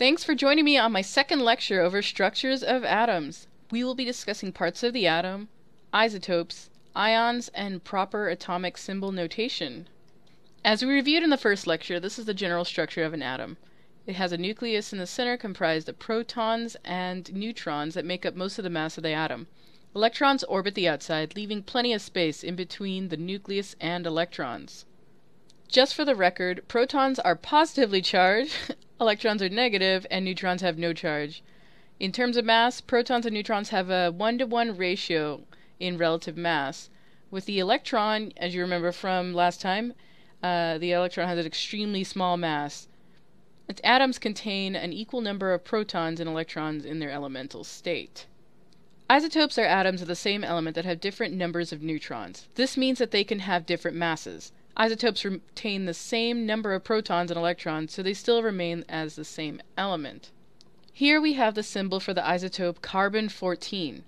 Thanks for joining me on my second lecture over structures of atoms. We will be discussing parts of the atom, isotopes, ions, and proper atomic symbol notation. As we reviewed in the first lecture, this is the general structure of an atom. It has a nucleus in the center comprised of protons and neutrons that make up most of the mass of the atom. Electrons orbit the outside, leaving plenty of space in between the nucleus and electrons. Just for the record, protons are positively charged, electrons are negative, and neutrons have no charge. In terms of mass, protons and neutrons have a 1-to-1 ratio in relative mass. With the electron, as you remember from last time, the electron has an extremely small mass. Its atoms contain an equal number of protons and electrons in their elemental state. Isotopes are atoms of the same element that have different numbers of neutrons. This means that they can have different masses. Isotopes retain the same number of protons and electrons, so they still remain as the same element. Here we have the symbol for the isotope carbon-14.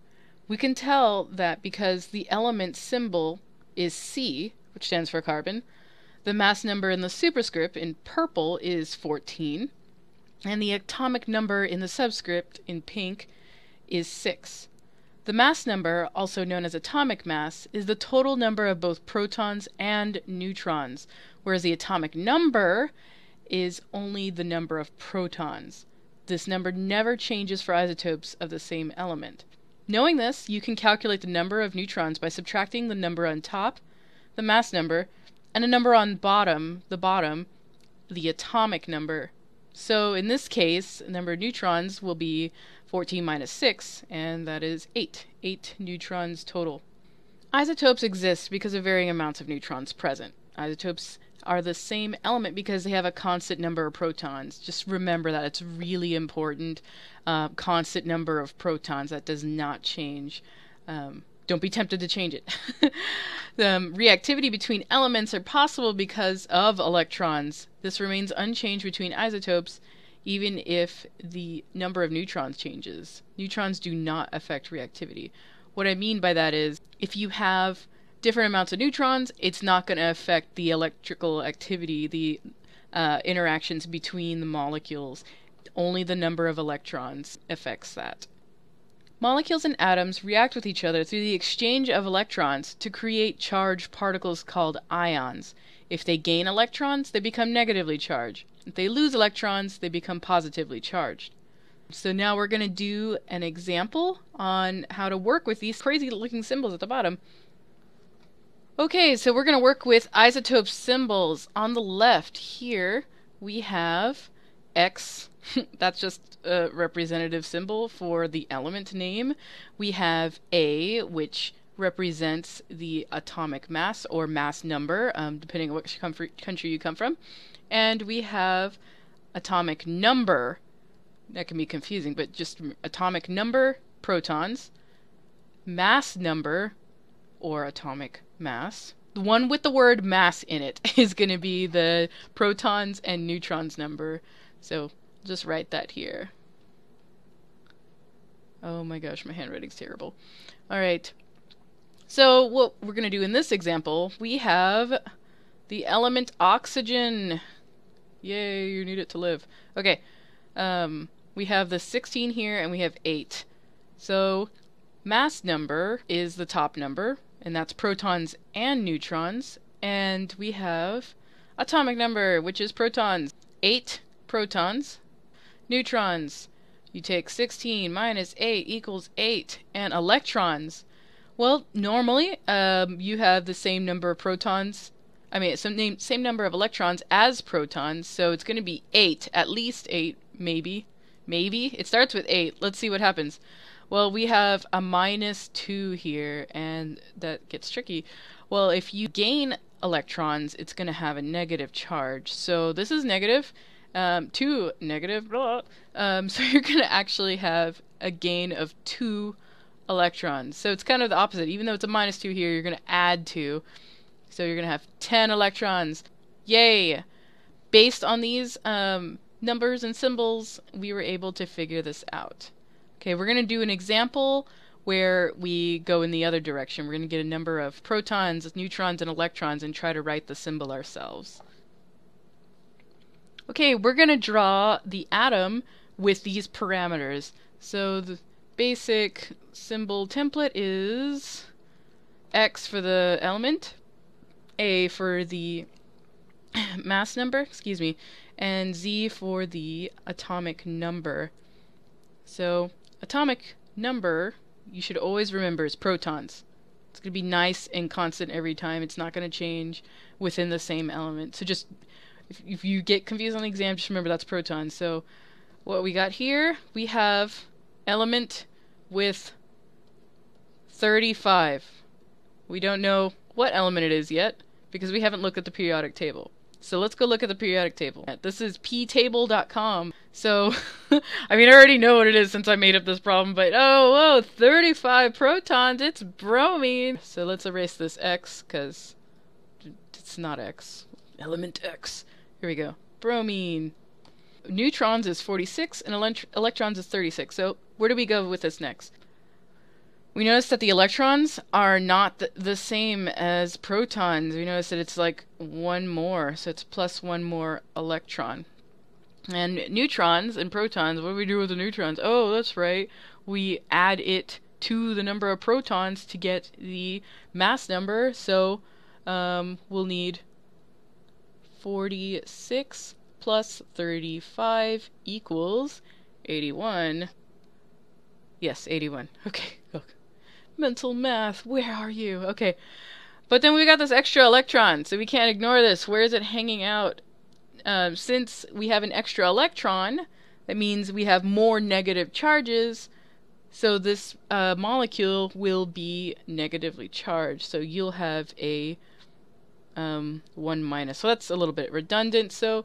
We can tell that because the element symbol is C, which stands for carbon, the mass number in the superscript in purple is 14, and the atomic number in the subscript in pink is 6. The mass number, also known as atomic mass, is the total number of both protons and neutrons, whereas the atomic number is only the number of protons. This number never changes for isotopes of the same element. Knowing this, you can calculate the number of neutrons by subtracting the number on top, the mass number, and a number on the bottom, the atomic number. So in this case, the number of neutrons will be 14 minus 6, and that is 8. 8 neutrons total. Isotopes exist because of varying amounts of neutrons present. Isotopes are the same element because they have a constant number of protons. Just remember that. It's really important. Constant number of protons. That does not change. Don't be tempted to change it. The reactivity between elements are possible because of electrons. This remains unchanged between isotopes even if the number of neutrons changes. Neutrons do not affect reactivity. What I mean by that is, if you have different amounts of neutrons, it's not going to affect the electrical activity, the interactions between the molecules. Only the number of electrons affects that. Molecules and atoms react with each other through the exchange of electrons to create charged particles called ions. If they gain electrons, they become negatively charged. If they lose electrons, they become positively charged. So now we're going to do an example on how to work with these crazy looking symbols at the bottom. Okay, so we're going to work with isotope symbols. On the left here, we have X. That's just a representative symbol for the element name. We have A, which represents the atomic mass or mass number, depending on which country you come from. And we have atomic number. That can be confusing, but just atomic number, protons. Mass number, or atomic mass. The one with the word mass in it is going to be the protons and neutrons number. So just write that here. Oh my gosh, my handwriting's terrible. All right. So what we're going to do in this example, we have the element oxygen. Yay, you need it to live. Okay. We have the 16 here and we have 8. So mass number is the top number, and that's protons and neutrons. And we have atomic number, which is protons. 8 protons. Neutrons. You take 16 minus 8 equals 8. And electrons. Well, normally you have the same number of protons. Same number of electrons as protons, so it's going to be 8, at least 8, maybe. Maybe? It starts with 8. Let's see what happens. Well, we have a -2 here, and that gets tricky. Well, if you gain electrons, it's going to have a negative charge. So this is negative, 2 negative, blah. So you're going to actually have a gain of 2 electrons. So it's kind of the opposite. Even though it's a -2 here, you're going to add 2. So you're going to have 10 electrons. Yay! Based on these numbers and symbols, we were able to figure this out. Okay, we're going to do an example where we go in the other direction. We're going to get a number of protons, neutrons, and electrons and try to write the symbol ourselves. Okay, we're going to draw the atom with these parameters. So the basic symbol template is X for the element, A for the mass number, excuse me, and Z for the atomic number. So atomic number, you should always remember, is protons. It's going to be nice and constant every time. It's not going to change within the same element. So just, if you get confused on the exam, just remember that's protons. So what we got here, we have element with 35. We don't know what element it is yet because we haven't looked at the periodic table. So let's go look at the periodic table. This is ptable.com. So, I mean, I already know what it is since I made up this problem, but oh, 35 protons, it's bromine. So let's erase this X, because it's not X. Element X. Here we go. Bromine. Neutrons is 46, and electrons is 36. So where do we go with this next? We notice that the electrons are not the same as protons. We notice that it's like one more, so it's plus one more electron. And neutrons and protons, what do we do with the neutrons? Oh, that's right. We add it to the number of protons to get the mass number. So we'll need 46 plus 35 equals 81. Yes, 81. Okay, look. Mental math, where are you? Okay, but then we got this extra electron, so we can't ignore this. Where is it hanging out? Since we have an extra electron, that means we have more negative charges, so this molecule will be negatively charged. So you'll have a 1 minus. So that's a little bit redundant, so,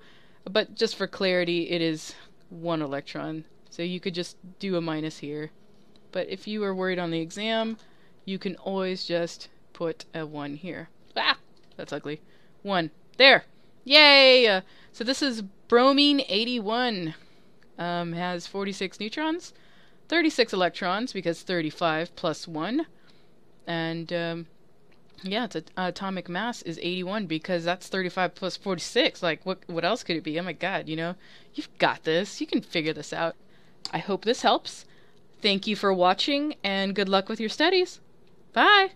but just for clarity, it is 1 electron. So you could just do a minus here. But if you are worried on the exam, you can always just put a 1 here. Ah! That's ugly. 1. There! Yay! So this is bromine 81. Has 46 neutrons, 36 electrons, because 35 plus 1. And, yeah, its atomic mass is 81, because that's 35 plus 46. Like, what else could it be? Oh my god, you know? You've got this. You can figure this out. I hope this helps. Thank you for watching, and good luck with your studies. Bye!